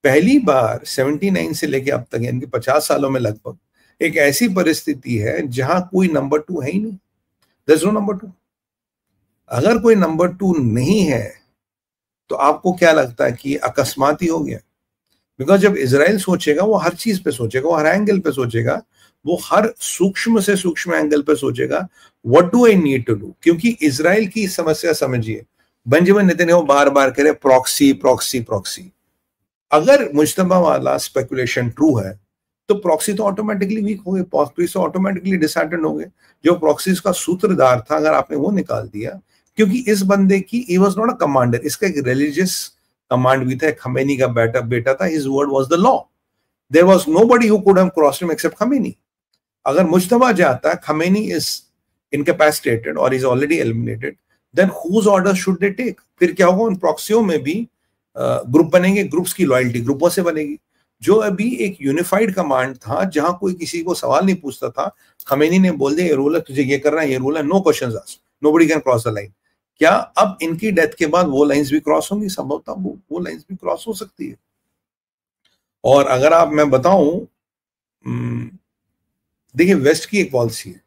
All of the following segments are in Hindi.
पहली बार 79 से लेके अब तक यानी कि 50 सालों में लगभग एक ऐसी परिस्थिति है जहां कोई नंबर 2 है ही नहीं। There is no number 2। अगर कोई नंबर 2 नहीं है तो आपको क्या लगता है कि अकस्मात ही हो गया? बिकॉज जब इजराइल सोचेगा वो हर चीज पे सोचेगा, वो हर एंगल पे सोचेगा, वो हर सूक्ष्म से सूक्ष्म एंगल पे सोचेगा what do I need to do. क्योंकि इजराइल की समस्या समझिए, बेंजामिन नेतन्याहू बार बार कह रहे प्रॉक्सी प्रॉक्सी प्रॉक्सी। अगर मुज्तबा वाला स्पेकुलेशन ट्रू है तो प्रॉक्सी तो ऑटोमेटिकली वीक हो गए, प्रॉक्सी तो ऑटोमेटिकली डिसहार्टेंड हो गए। जो प्रॉक्सीज का सूत्रधार था अगर आपने वो निकाल दिया, क्योंकि इस बंदे की he was not a commander, इसका एक रिलीजियस कमांड भी था, खमेनी का बेटा था, his word was the law. There was nobody who could have crossed him except Khamenei. अगर मुज्तबा जाता, खमेनी इज इनकैपेसिटेटेड और is already eliminated, then whose order should they take? फिर क्या होगा, उन प्रॉक्सियों में भी ग्रुप बनेंगे, ग्रुप्स की लॉयल्टी ग्रुपों से बनेगी। जो अभी एक यूनिफाइड कमांड था जहां कोई किसी को सवाल नहीं पूछता था, खमेनी ने बोल दिया ये रूल है, तुझे ये करना है, ये रूल है, no questions asked, nobody can cross the line. क्या अब इनकी डेथ के बाद वो लाइंस भी क्रॉस होंगी? संभवतः वो लाइंस भी क्रॉस हो सकती है। और अगर आप मैं बताऊं, देखिए वेस्ट की एक पॉलिसी है,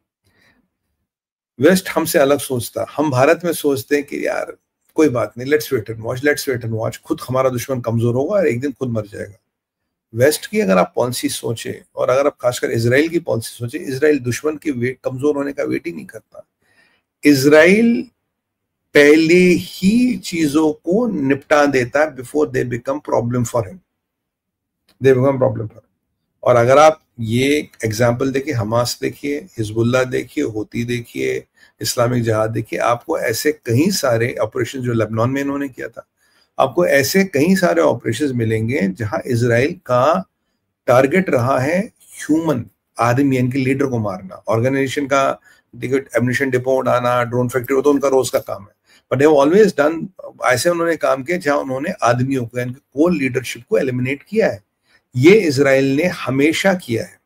वेस्ट हमसे अलग सोचता। हम भारत में सोचते हैं कि यार कोई बात नहीं, let's wait and watch, let's wait and watch, खुद हमारा दुश्मन कमजोर होगा और एक दिन खुद मर जाएगा। वेस्ट की अगर आप पॉलिसी सोचे और अगर आप खासकर इजराइल की पॉलिसी सोचे, इजराइल दुश्मन के कमजोर होने का वेट ही नहीं करता। इजराइल पहले ही चीजों को निपटा देता है before they become problem for him, they become problem for him. और अगर आप ये एग्जाम्पल देखिए, हमास देखिए, हिजबुल्लाह देखिए, होती देखिए, इस्लामिक जिहाद देखिए, आपको ऐसे कई सारे ऑपरेशन जो लेबनान में इन्होंने किया था, आपको ऐसे कई सारे ऑपरेशंस मिलेंगे जहां इजराइल का टारगेट रहा है ह्यूमन आदमी, इनके लीडर को मारना। ऑर्गेनाइजेशन का देखो, एम्युनिशन डिपो उड़ाना, ड्रोन फैक्ट्री, वो तो उनका रोज का काम है, but they have always done, ऐसे उन्होंने काम किया जहां उन्होंने आदमियों को, इनके कोर लीडरशिप को एलिमिनेट किया है। ये इजराइल ने हमेशा किया है।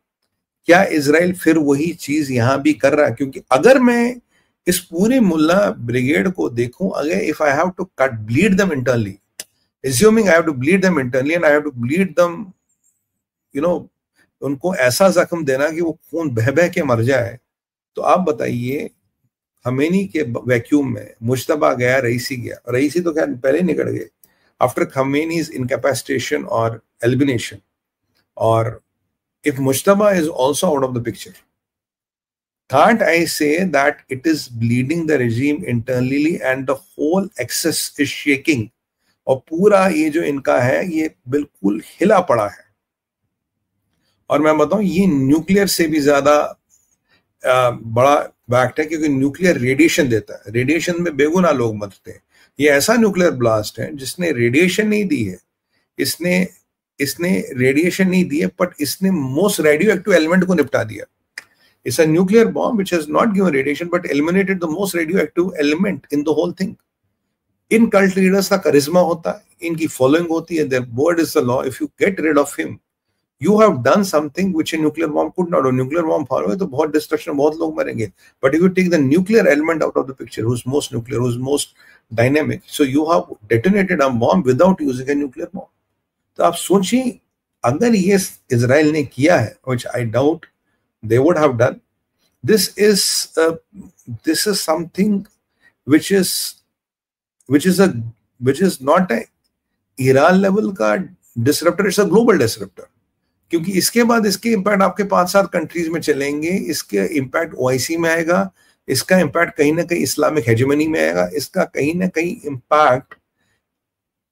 क्या इजराइल फिर वही चीज यहां भी कर रहा है? क्योंकि अगर मैं इस पूरे मुल्ला ब्रिगेड को देखूं, अगर if I have to cut bleed them internally, assuming I have to bleed them internally and I have to bleed them, उनको ऐसा जख्म देना कि वो खून बह बह के मर जाए, तो आप बताइए, खमेनी के वैक्यूम में मुश्तबा गया, रईसी गया, रईसी तो खैर पहले निकल गए आफ्टर खमेनीज इनकैपेसिटेशन और एलिमिनेशन। और if Mujtaba is also out of the picture, can't I say that it is bleeding the regime internally and the whole axis is shaking? और पूरा ये जो इनका है ये बिल्कुल हिला पड़ा है। और मैं बताऊं, ये न्यूक्लियर से भी ज्यादा बड़ा फैक्ट है, क्योंकि न्यूक्लियर रेडिएशन देता है, रेडिएशन में बेगुनाह लोग मरते हैं। ये ऐसा न्यूक्लियर ब्लास्ट है जिसने रेडिएशन नहीं दी है, इसने रेडिएशन नहीं दी है, बट इसने मोस्ट रेडियो एक्टिव एलिमेंट को निपटा दिया। It's a nuclear bomb which has not given radiation but eliminated the most radioactive element in the whole thing. इन कल्ट लीडर्स का करिश्मा होता है, इनकी फॉलोइंग होती है, their word is the law. If you get rid of him, you have done something which a nuclear bomb could not do. Nuclear bomb follow है तो बहुत डिस्ट्रक्शन, बहुत लोग मरेंगे, but if you take the nuclear element out of the picture, who is most nuclear, who is most dynamic, so you have detonated a bomb without using a nuclear bomb. तो आप सोचिए, अगर ये इजराइल ने किया है, which I doubt they would have done, this is something which is not a Iran level का disruptor, it's a global disruptor. क्योंकि इसके बाद इसके इम्पैक्ट आपके 5-7 कंट्रीज में चलेंगे, इसके इम्पैक्ट ओआईसी में आएगा, इसका इम्पैक्ट कहीं ना कहीं इस्लामिक हेजेमनी में आएगा, इसका कहीं ना कहीं इम्पैक्ट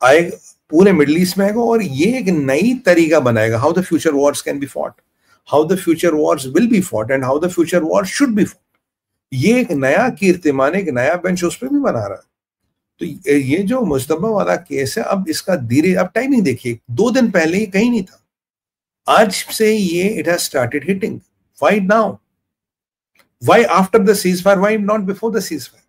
आएगा पूरे मिडिल ईस्ट में आएगा। और ये एक नई तरीका बनाएगा how the future Wars can be fought, how the future Wars will be fought and how the future Wars should be fought. ये एक नया कीर्तिमान, एक नया बेंच उस पर भी बना रहा है। तो ये जो मुस्तफा वाला केस है, अब इसका धीरे, अब टाइमिंग देखिए, 2 दिन पहले ये कहीं नहीं था, आज से ये it has started hitting. Why now? Why after the ceasefire? Why not before the ceasefire?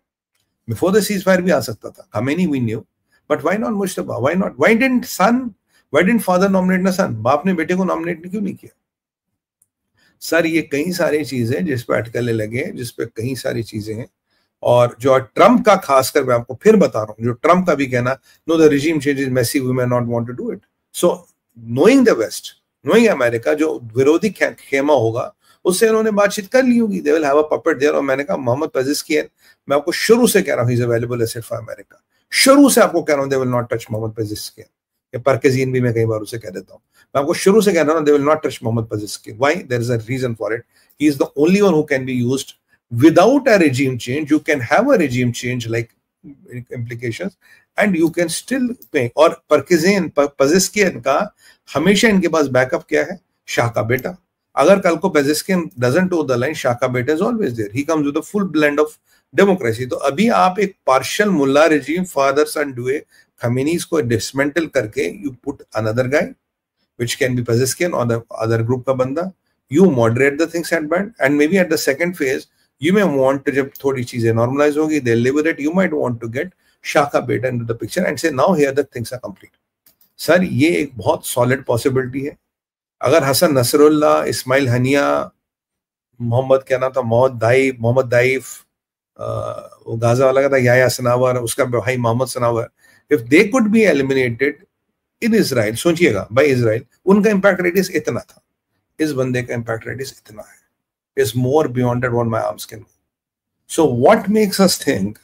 Before the ceasefire भी आ सकता था, Khamenei we knew, but why not Mustafa? Why not? Why didn't father nominate the son? बाप ने बेटे को नॉमिनेट क्यों नहीं किया? सर, ये कई सारी चीजें जिस पे अटकलें लगे, जिस पे कई सारी चीजें हैं। और जो ट्रम्प का, खासकर मैं आपको फिर बता रहा हूं, जो ट्रम्प का भी कहना, no the regime changes messy, we may not want to do it. So knowing the West, knowing America, जो विरोधी खेमा होगा उससे इन्होंने बातचीत कर ली होगी, they will have a puppet there. और मैंने कहा मोहम्मद पेजिशकियन, मैं आपको शुरू से कह रहा हूं, he is a valuable asset for America, शुरू से आपको कह रहा हूं, they will not touch Mohammad Pezeshkian. या परकेजिन भी मैं कई बार उसे कह देता हूं, मैं आपको शुरू से कह रहा हूं, they will not touch Mohammad Pezeshkian. Why? There is a reason for it, he is the only one who can be used without a regime change. You can have a regime change like implications and you can still pay. और परकेजिन पेजिशकियन का हमेशा इनके पास बैकअप क्या है? शाह का बेटा। अगर कल को पेजिशकियन doesn't toe the line, Shah का बेटा is always there. He comes with a full blend of democracy. तो अभी आप एक partial मुल्ला regime, father son duet, खमीनीज को dismantle करके you put another guy which can be Pezeskian or the other group का बंदा, you moderate the things at band and maybe at the second phase you may want to, जब थोड़ी चीजें normalize होगी, they'll live with it, you might want to get Shah का बेटा into the picture and say now here the things are complete. Sir ये एक बहुत solid possibility है। अगर Hassan Nasrallah, Ismail Haniyeh, Mohammed क्या नाम था, मोहम्मद दाइफ, वो गाजा वाला का था याया सनावर, उसका भाई Mohammad Sanawar, if they could be eliminated in Israel, सोचिएगा भाई इजराइल, उनका इम्पैक्ट रेडियस इतना था, इस बंदे का इम्पैक्ट रेडियस इतना है, is more beyond that what my arms can do. So what makes us think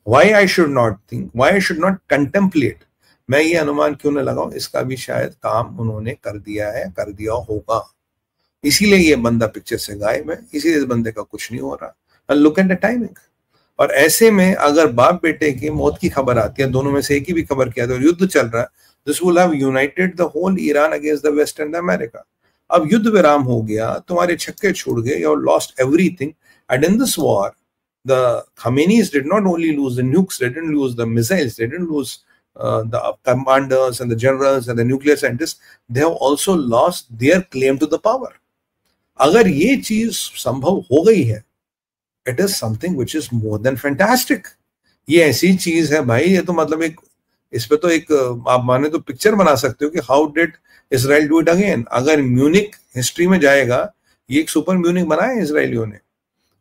why I should not think, why I should not contemplate? मैं ये अनुमान क्यों न लगाऊं, इसका भी शायद काम उन्होंने कर दिया है, कर दिया होगा, इसीलिए ये बंदा पिक्चर से गायब है, इसीलिए इस बंदे का कुछ नहीं हो रहा। Look at the timing. और ऐसे में अगर बाप बेटे की मौत की खबर आती है, दोनों में से एक ही भी खबर किया तो युद्ध चल रहा है, this will have united the whole Iran against the West and America. अब युद्ध विराम हो गया, तुम्हारे छक्के छूट गए, you lost everything, and in this war the Khameneis did not only lose the nukes, they didn't lose the missiles, they didn't lose the commanders and the generals and the nuclear scientists, they have also lost their claim to the power. अगर ये चीज संभव हो गई है, it is something which is more than fantastic. ये ऐसी चीज है भाई, ये तो मतलब एक, इस पे तो एक आप माने तो पिक्चर बना सकते हो कि how did Israel do it again. अगर म्यूनिक हिस्ट्री में जाएगा, ये एक सुपर म्यूनिक बनाया है इसराइलियों ने।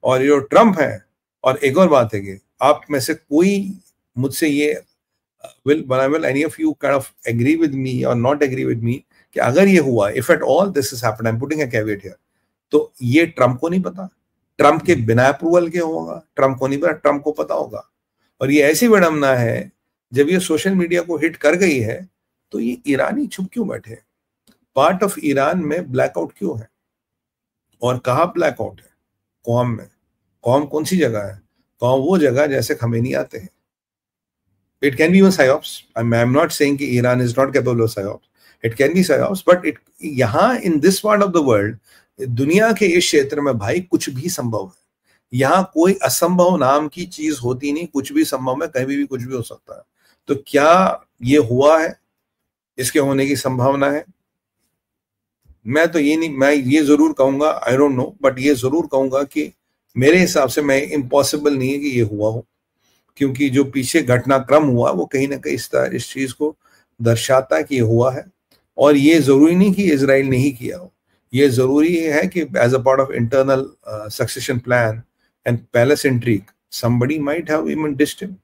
और जो ट्रम्प है, और एक और बात है कि आप में से कोई मुझसे ये will any of you kind of agree with me or not agree with me कि अगर ये हुआ, if at all this has happened, I'm putting a caveat here, तो ये ट्रम्प को नहीं पता, ट्रम्प के बिना अप्रूवल के होगा, ट्रम्प को नहीं पता, ट्रम्प को पता होगा। और ये ऐसी विडंबना है, जब ये सोशल मीडिया को हिट कर गई है तो ये ईरानी छुप क्यों बैठे, पार्ट ऑफ ईरान में ब्लैकआउट क्यों है, और कहाँ ब्लैकआउट है? कौम में। कौम कौन सी जगह है? कौम वो जगह जैसे खमेनी आते हैं। It can be even psyops. I'm not saying कि Iran is not capable of psyops. It can be psyops, but यहाँ in this part of the world, दुनिया के इस क्षेत्र में भाई कुछ भी संभव है। यहाँ कोई असंभव नाम की चीज होती नहीं, कुछ भी संभव है, कहीं भी कुछ भी हो सकता है। तो क्या ये हुआ है? इसके होने की संभावना है? मैं तो ये नहीं, मैं ये जरूर कहूंगा, आई डोंट नो, बट ये जरूर कहूंगा कि मेरे हिसाब से मैं इम्पॉसिबल नहीं है कि ये हुआ हो, क्योंकि जो पीछे घटनाक्रम हुआ वो कहीं ना कहीं इस चीज को दर्शाता है कि ये हुआ है। और ये जरूरी नहीं कि इजराइल ने ही किया हो, ये जरूरी है कि as a part of internal succession plan and palace intrigue somebody might have even dished him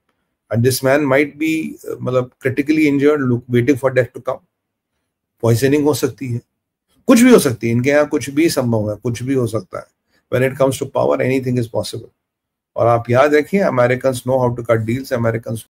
and this man might be मतलब critically injured, waiting for death to come. Poisoning हो सकती है, कुछ भी हो सकती है, इनके यहाँ कुछ भी संभव है, कुछ भी हो सकता है। When it comes to power, anything is possible. और आप याद रखिए, Americans know how to cut deals, Americans